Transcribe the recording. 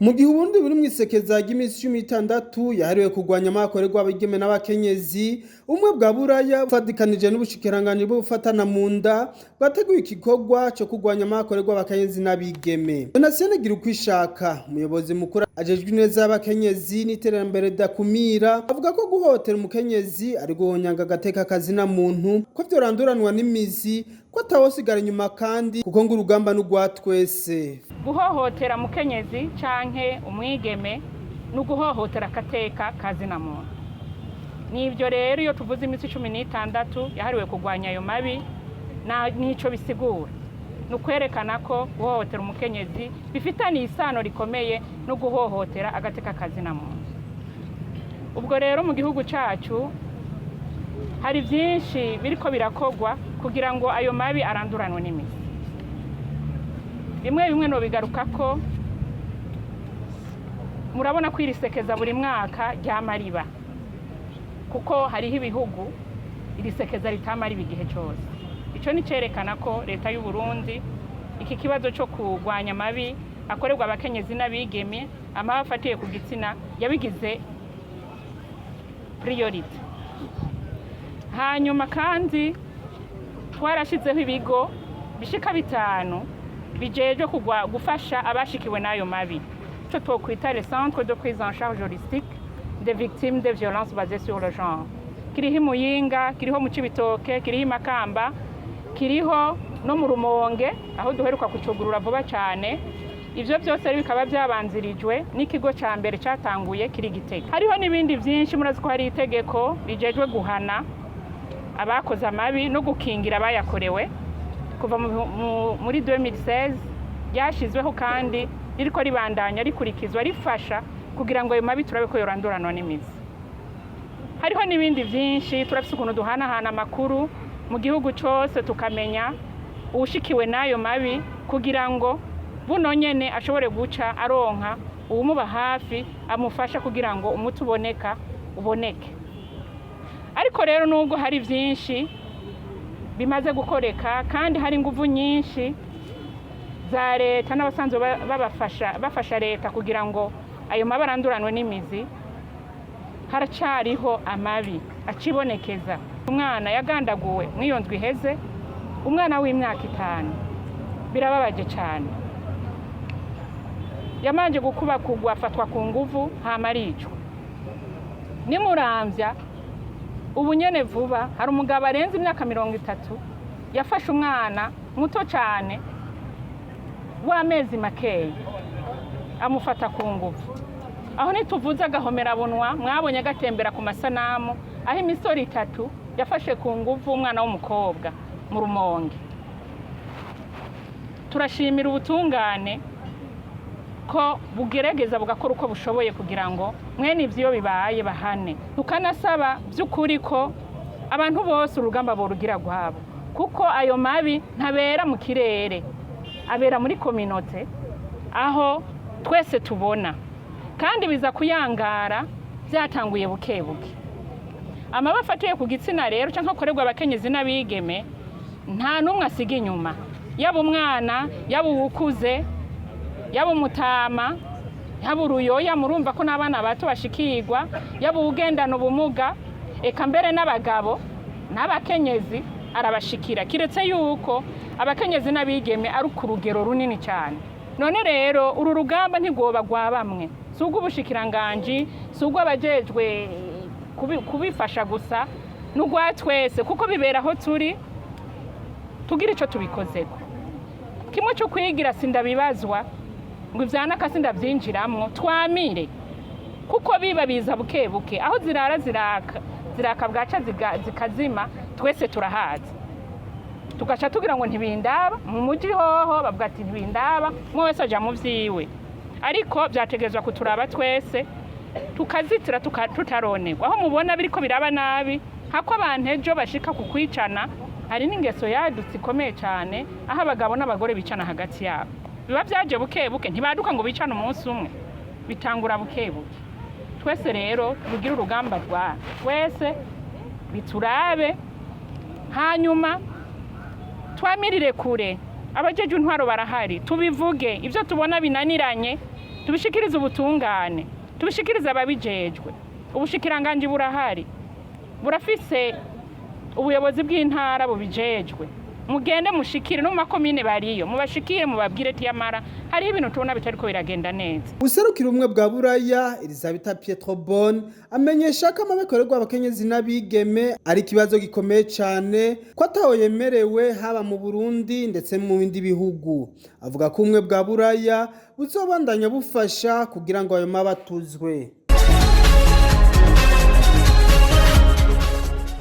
Mu gihe ubundi buri mwisekeza ry'imisi 16 yahariwe kurwanya amakorerwa abigeme n'abakenyezi, umwe bwa Buraya bufadikanije n'Ubushikiranganji bw'ubufatana mu nda barateguye igikorwa cyo kurwanya amakorerwa abakenyezi n'abigeme. Donatien Girukishaka, umuyobozi mukuru ajejwe neza y'abakenyezi n'iterambere dakumira, avuga ko guhotera umukenyezi ari guhonyanga agateka kazina muntu, ko vyoranduranwa n'imizi, ko atawosigara inyuma kandi kuko ngo urugamba n'ugwa twese. Guhohotera mukenyezi canke umwigeme n'uguhohotera akateka kazina muntu. Nivyo rero iyo tuvuze imisi 16 yahariwe kurwanya ayo mabi nico bisigura. Nukwerekana ko guhohotera umukenyezi bifitaniye isano rikomeye no guhohotera agateka kazina muntu. Ubwo rero mu gihugu cacu hari vyinshi biriko birakogwa kugira ngo ayo mabi aranduranwe n'imizi. Bimwe no bigaruka ko murabona ko irisekeza buri mwaka ryamariba, kuko hariho ibihugu irisekeza ritamara igihe cyose. Ico ni cerekana ko leta y'u Burundi iki kibazo cyo kurwanya mabi akorerwa abakenyezi n'abigeme amabafatiye ku gitsina yabigize priority. Hanyuma kandi twarashizeho ibigo bishika 5 bijejwe gufasha abashikiwe n'ayo mabi. Ico twokwita le centre de prise en charge holistique des victimes de violences basées sur le genre. Kiriho Muyinga, kiriho mu Cibitoke, kiriho Makamba, kiriho no mu Rumonge aho duheruka kucugurura vuba cyane. Ivyo byose bikaba byabanzirijwe n'ikigo ca mbere cyatanguye kiri Gitega. Hariho nibindi byinshi murazi ko hari itegeko rijejwe guhana abakoze amabi no gukingira abayakorewe kuva muri 2016 ryashizweho kandi ririko ribandanya rikurikizwa rifasha kugira ngo ayo mabi turabe ko yoranduranwa n'imizi. Hariho nibindi byinshi turafise ukuntu duhanahana amakuru mu gihugu cyose tukamenya ubushikiwe n'ayo mabi kugira ngo buno nyene ashobore guca aronka uwumuba hafi amufasha kugira ngo umuti uboneke. Ariko rero nubwo hari byinshi bimaze gukoreka kandi hari inguvu nyinshi za leta n'abasanzwe bafasha leta kugira ngo ayo mabi aranduranwe n'imizi, haracariho amabi acibonekeza. Umwana yagandaguwe mw'iyo ndwi iheze, umwana w'imyaka 5, birababaje cyane. Yamanje gukubakugwa afatwa ku nguvu hamaricwa. Nimuramvya ubu nyene vuba hari umugabo arenze imyaka 30 yafashe umwana muto cyane w'amezi makeya amufata ku nguvu. Aho nituvuza agahomera bunwa mwabonye agatembera ku masanamu aho imisori 3 yafashe ku nguvu umwana w'umukobwa mu Rumonge. Turashimira ubutungane ko bugerageza bugakora uko bushoboye kugira ngo mwene ivyo bibaye bahane. Tukanasaba by'ukuri ko abantu bose urugamba borugira gwabo, kuko ayo mabi ntabera mu kirere, abera muri communauté aho twese tubona, kandi biza kuyangara byatanguye bukebuke. Amabafatiye ku gitsina rero canke akorerwa abakenyezi n'abigeme nta numwe asiga inyuma, yaba umwana, yaba uwukuze, yaba umutama, yaba uruyoya, murumva ko n'abana bato bashikirwa, yaba ugendana ubumuga, eka mbere n'abagabo n'abakenyezi arabashikira. Kiretse yuko abakenyezi n'abigeme ari ku rugero runini cyane. None rero uru rugamba ntigoba gwa bamwe, sugo Ubushikiranganji, sugo abajejwe kubifasha gusa n'ugwa twese, kuko bibera aho turi tugira ico tubikozeko. Kimwe cyo kwigira sindabibazwa ngo ivyana kasinda byinjiramwo twamire, kuko biba biza bukebuke aho zirara ziraka bwaca zikazima twese turahaza. Tugaca tugira ngo ntibindaba mu muji hoho bavuga ati ntibindaba mwe wese aja mu vyiwe, ariko byategezwa kuturaba twese tukazitira tutaronerwa. Aho mubona biriko biraba nabi hako abantu ejo bashika kukwicana, hari n'ingeso yadutse ikomeye cyane aho abagabo n'abagore bicana hagati yabo. Biba byaje bukebuke, ntibaduka ngo bicane umunsi umwe, bitangura bukebuke. Twese rero tugira urugamba rwa twese biturabe, hanyuma twamirire kure. Abajeje intwaro barahari, tubivuge ivyo tubona binaniranye tubishikirize ubutungane, tubishikirize ababijejwe. Ubushikiranganji burahari, burafise ubuyobozi bw'intara bubijejwe. Mugende mushikire no mu makomine bariyo, mubashikire mubabwire tiyamara hari ibintu tubona bitariko biragenda neza. Userukira umwe bwa Buraya Elisabeth Pietrobon amenyesha ko amabekorerwa abakenyezi n'abigeme ari kibazo gikomeye cyane ko ataho yemerewe haba mu Burundi ndetse mu bindi bihugu. Avuga ko umwe bwa Buraya buzobandanya bufasha kugira ngo ayo mabatuzwe.